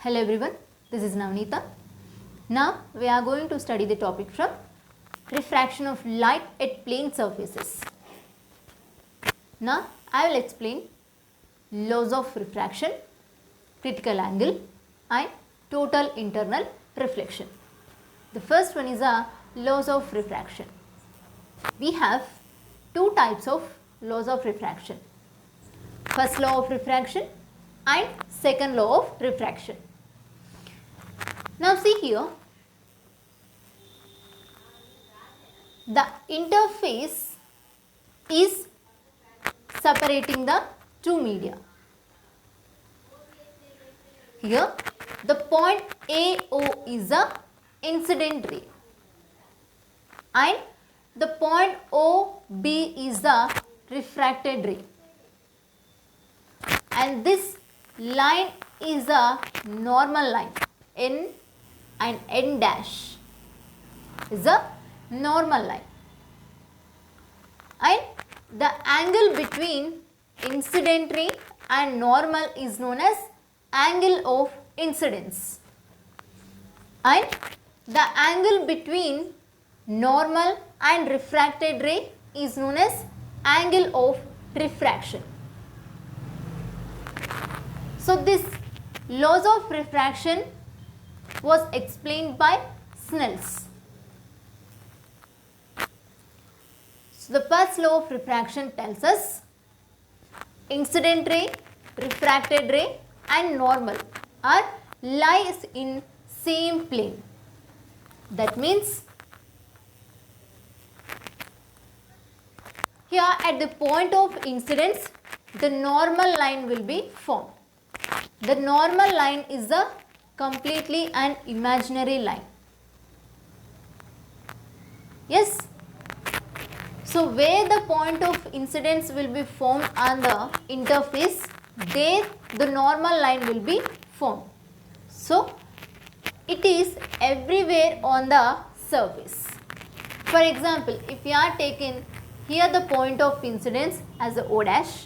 Hello everyone, this is Navneeta. Now we are going to study the topic from refraction of light at plane surfaces. Now I will explain laws of refraction, critical angle and total internal reflection. The first one is a laws of refraction. We have two types of laws of refraction. First law of refraction and second law of refraction. Now see here, the interface is separating the two media. Here the point AO is the incident ray and the point OB is the refracted ray, and this line is a normal line. N and N dash is a normal line, and the angle between incident ray and normal is known as angle of incidence, and the angle between normal and refracted ray is known as angle of refraction. So this laws of refraction was explained by Snell's. So the first law of refraction tells us incident ray, refracted ray and normal are lies in same plane. That means here at the point of incidence the normal line will be formed. The normal line is a completely an imaginary line. Yes. So where the point of incidence will be formed on the interface, there the normal line will be formed. So it is everywhere on the surface. For example, if you are taking here the point of incidence as a O dash,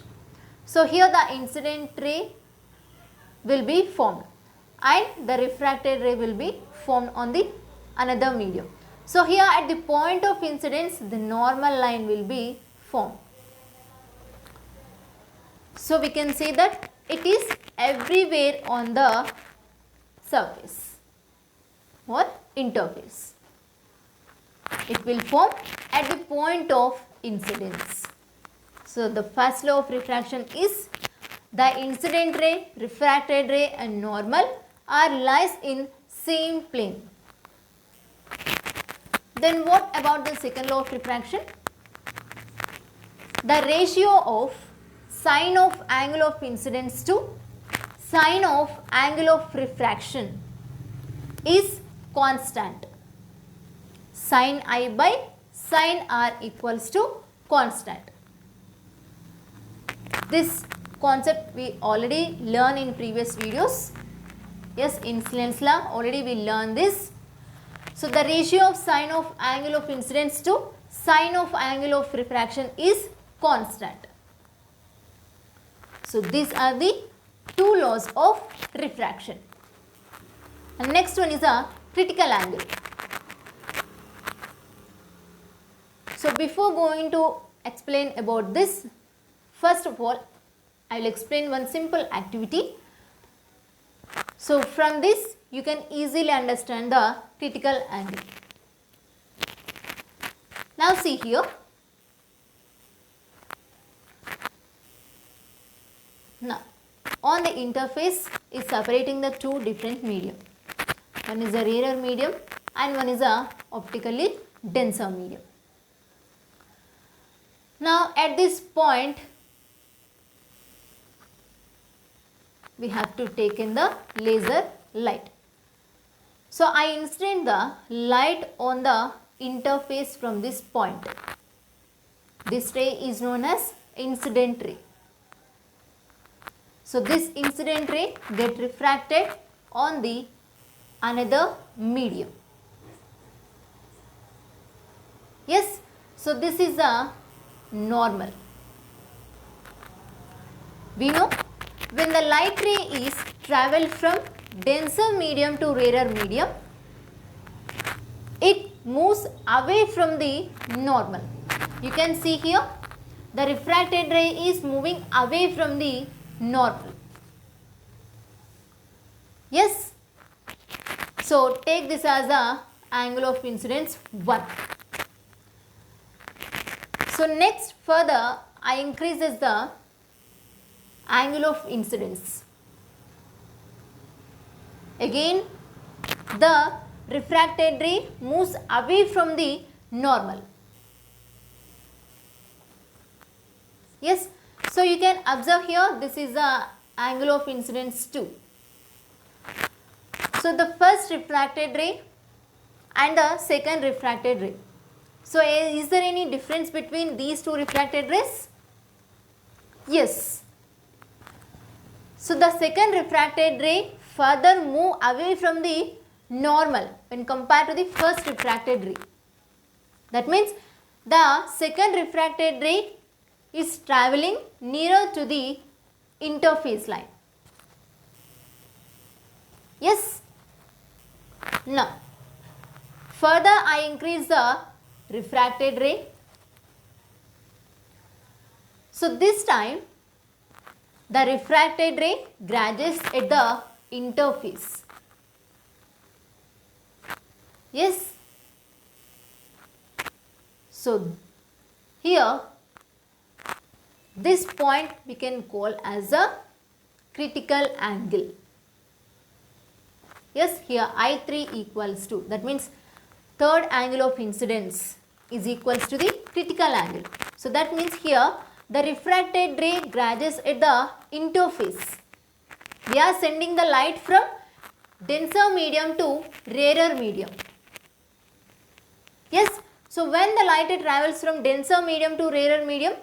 so here the incident ray will be formed and the refracted ray will be formed on the another medium. So here at the point of incidence the normal line will be formed. So we can say that it is everywhere on the surface or interface. It will form at the point of incidence. So the first law of refraction is the incident ray, refracted ray and normal are lies in same plane. Then what about the second law of refraction? The ratio of sine of angle of incidence to sine of angle of refraction is constant. Sine I by sine R equals to constant. This concept we already learned in previous videos. Yes, in Snell's law already we learned this. So the ratio of sine of angle of incidence to sine of angle of refraction is constant. So these are the two laws of refraction. And next one is a critical angle. So before going to explain about this, first of all I will explain one simple activity. So from this you can easily understand the critical angle. Now see here. Now on the interface is separating the two different medium. One is a rarer medium and one is a optically denser medium. Now at this point we have to take in the laser light. So I incident the light on the interface from this point. This ray is known as incident ray. So this incident ray get refracted on the another medium. Yes, so this is a normal. We know when the light ray is travel from denser medium to rarer medium, it moves away from the normal. You can see here the refracted ray is moving away from the normal. Yes. So take this as a angle of incidence 1. So next further I increases the angle of incidence. Again the refracted ray moves away from the normal. Yes, so you can observe here this is the angle of incidence 2. So the first refracted ray and the second refracted ray. So is there any difference between these two refracted rays? Yes. So the second refracted ray further move away from the normal when compared to the first refracted ray. That means the second refracted ray is travelling nearer to the interface line. Yes. Now further I increase the refracted ray. So this time the refracted ray grazes at the interface. Yes. So here this point we can call as a critical angle. Yes, here I3 equals to, that means third angle of incidence is equals to the critical angle. So that means here the refracted ray grazes at the interface. We are sending the light from denser medium to rarer medium. Yes, so when the light ray travels from denser medium to rarer medium,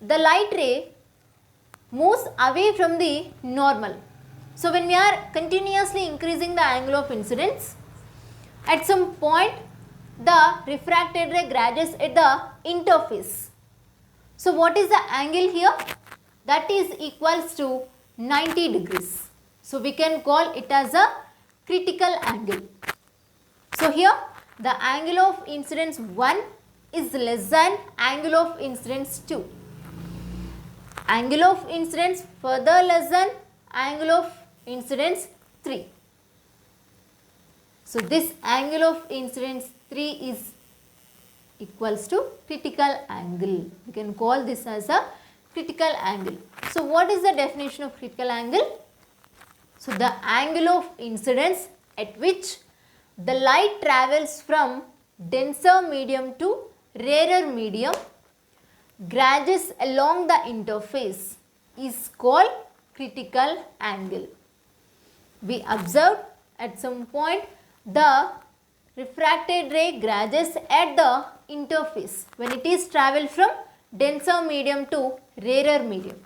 the light ray moves away from the normal. So when we are continuously increasing the angle of incidence, at some point the refracted ray grazes at the interface. So what is the angle here? That is equals to 90 degrees. So we can call it as a critical angle. So here the angle of incidence 1 is less than angle of incidence 2. Angle of incidence further less than angle of incidence 3. So this angle of incidence 3 is equals to critical angle. We can call this as a critical angle. So what is the definition of critical angle? So the angle of incidence at which the light travels from denser medium to rarer medium, grazes along the interface, is called critical angle. We observed at some point the refracted ray grazes at the interface when it is travelled from denser medium to rarer medium.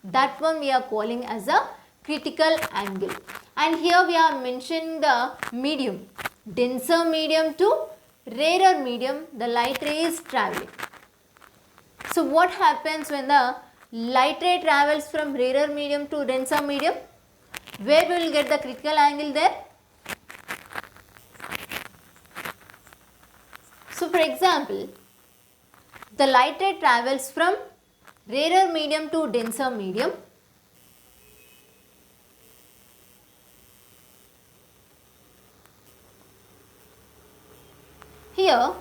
That one we are calling as a critical angle. And here we are mentioning the medium. Denser medium to rarer medium, the light ray is travelling. So what happens when the light ray travels from rarer medium to denser medium? Where we will get the critical angle there? So for example, the light ray travels from rarer medium to denser medium. Here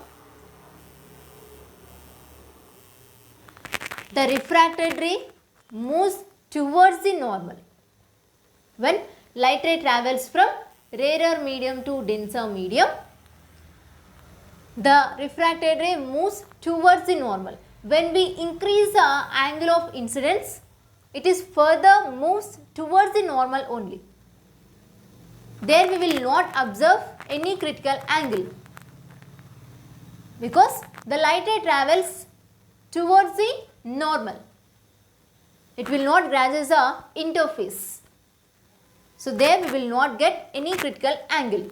the refracted ray moves towards the normal. When light ray travels from rarer medium to denser medium, the refracted ray moves towards the normal. When we increase the angle of incidence, it is further moves towards the normal only. There we will not observe any critical angle because the light ray travels towards the normal. It will not grazes the interface. So there we will not get any critical angle.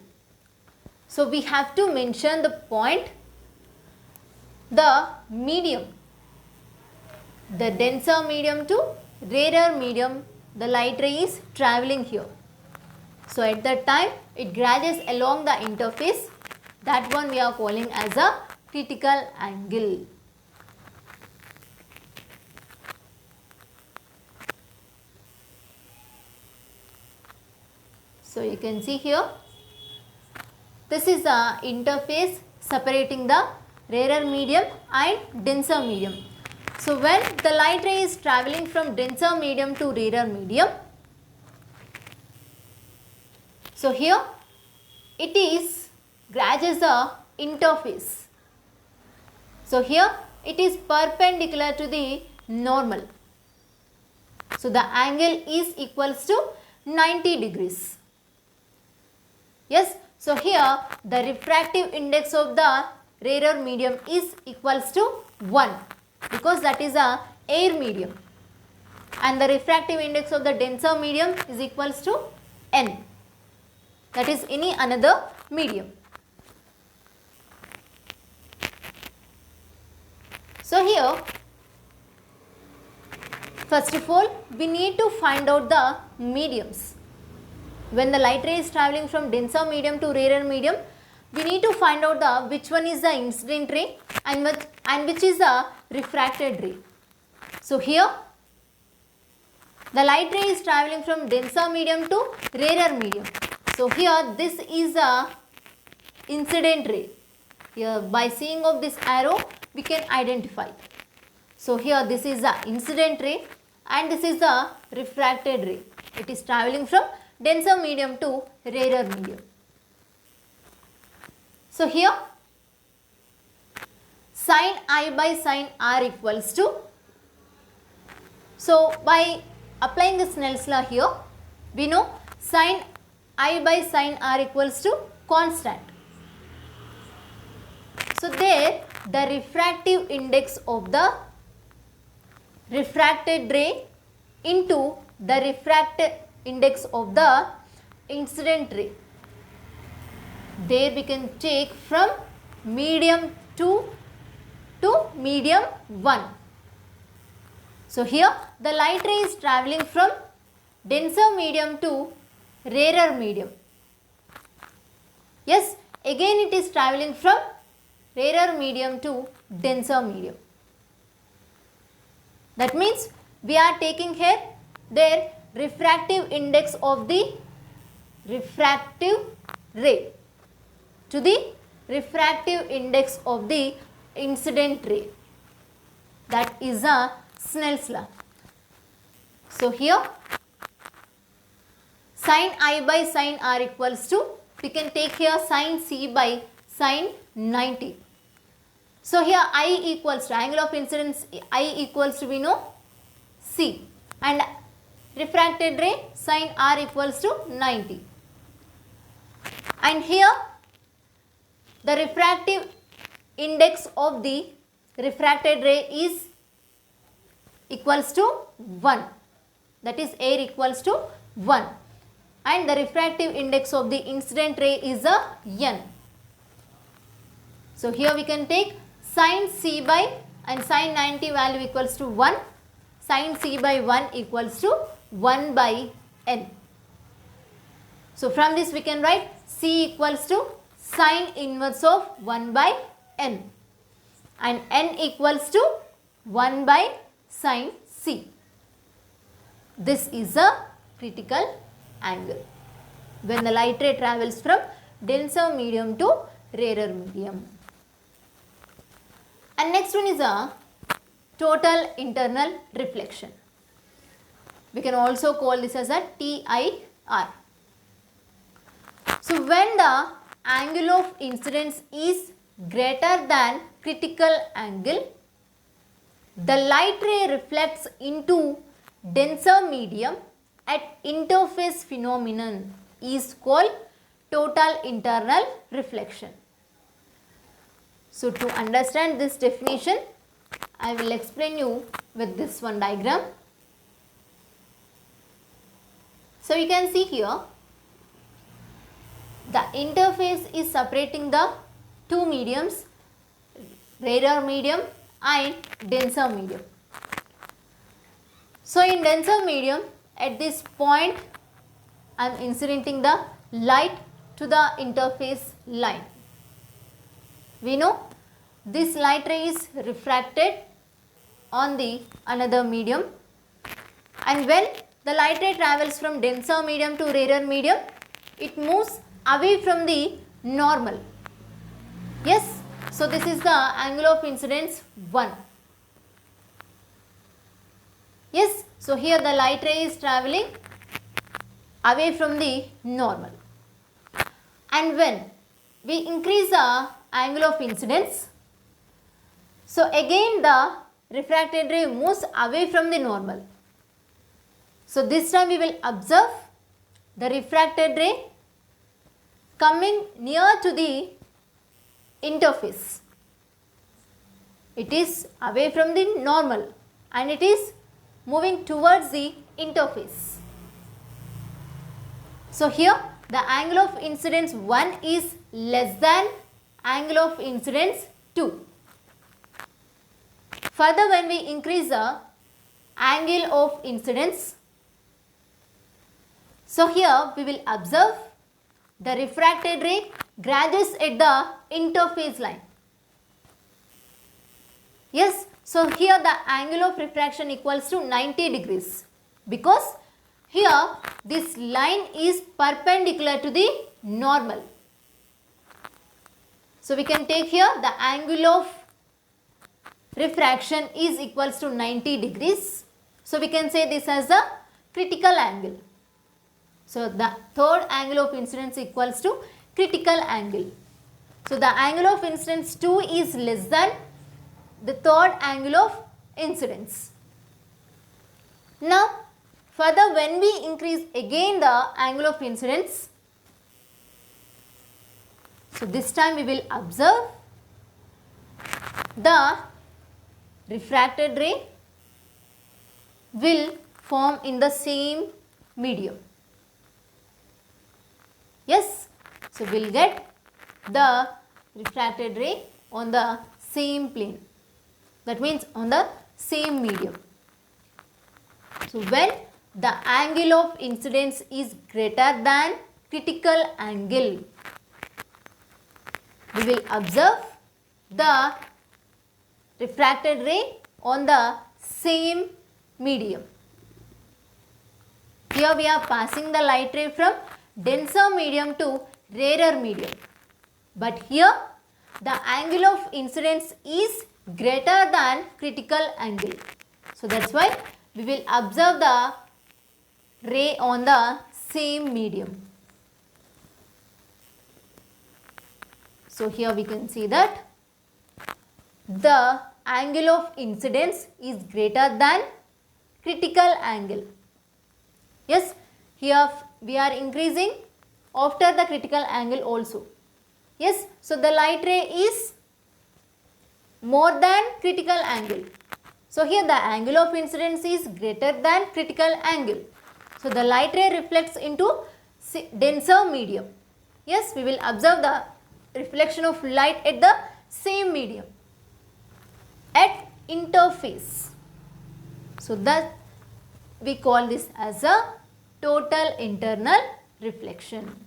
So we have to mention the point, the medium, the denser medium to rarer medium, the light ray is travelling here. So at that time it grazes along the interface. That one we are calling as a critical angle. So you can see here, this is the interface separating the rarer medium and denser medium. So when the light ray is travelling from denser medium to rarer medium, so here it is grazes the interface. So here it is perpendicular to the normal. So the angle is equals to 90 degrees. Yes, so here the refractive index of the rarer medium is equals to 1 because that is a air medium, and the refractive index of the denser medium is equals to n, that is any another medium. So here first of all we need to find out the mediums. When the light ray is travelling from denser medium to rarer medium, we need to find out the which one is the incident ray and which is the refracted ray. So here the light ray is travelling from denser medium to rarer medium. So here this is the incident ray. Here by seeing of this arrow we can identify. So here this is the incident ray and this is the refracted ray. It is travelling from denser medium to rarer medium. So here sin I by sin R equals to, so by applying the Snell's law here, we know sin I by sin R equals to constant. So there the refractive index of the refracted ray into the refracted index of the incident ray. There we can take from medium 2 to medium 1. So here the light ray is travelling from denser medium to rarer medium. Yes, again it is travelling from rarer medium to denser medium. That means we are taking here their refractive index of the refractive ray to the refractive index of the incident ray. That is a Snell's law. So here sin I by sin R equals to, we can take here sin C by sin 90. So here I equals to, angle of incidence I equals to, we know C, and refracted ray sin R equals to 90. And here the refractive index of the refracted ray is equals to 1, that is air equals to 1, and the refractive index of the incident ray is a n. So here we can take sin C by, and sin 90 value equals to 1, sin C by 1 equals to 1 by n. So from this we can write C equals to sin inverse of 1 by n, and n equals to 1 by sin C. This is a critical angle when the light ray travels from denser medium to rarer medium. And next one is a total internal reflection. We can also call this as a TIR. So when the angle of incidence is greater than critical angle, the light ray reflects into denser medium at interface phenomenon is called total internal reflection. So to understand this definition, I will explain you with this one diagram. So you can see here, the interface is separating the two mediums, rarer medium and denser medium. So in denser medium, at this point I am incidenting the light to the interface line. We know this light ray is refracted on the another medium, and when the light ray travels from denser medium to rarer medium, it moves away from the normal. Yes, so this is the angle of incidence 1. Yes, so here the light ray is travelling away from the normal, and when we increase the angle of incidence, so again the refracted ray moves away from the normal. So this time we will observe the refracted ray coming near to the interface. It is away from the normal and it is moving towards the interface. So here the angle of incidence 1 is less than angle of incidence 2. Further, when we increase the angle of incidence, so here we will observe the refracted ray grazes at the interface line. Yes, so here the angle of refraction equals to 90 degrees because here this line is perpendicular to the normal. So we can take here the angle of refraction is equals to 90 degrees. So we can say this as the critical angle. So the third angle of incidence equals to critical angle. So the angle of incidence 2 is less than the third angle of incidence. Now further, when we increase again the angle of incidence, so this time we will observe the refracted ray will form in the same medium. Yes, so we will get the refracted ray on the same plane, that means on the same medium. So when the angle of incidence is greater than critical angle, we will observe the refracted ray on the same medium. Here we are passing the light ray from denser medium to rarer medium, but here the angle of incidence is greater than critical angle. So that's why we will observe the ray on the same medium. So here we can see that the angle of incidence is greater than critical angle. Yes, here we are increasing after the critical angle also. Yes, so the light ray is more than critical angle. So here the angle of incidence is greater than critical angle. So the light ray reflects into denser medium. Yes, we will observe the reflection of light at the same medium, at interface. So that we call this as a total internal reflection.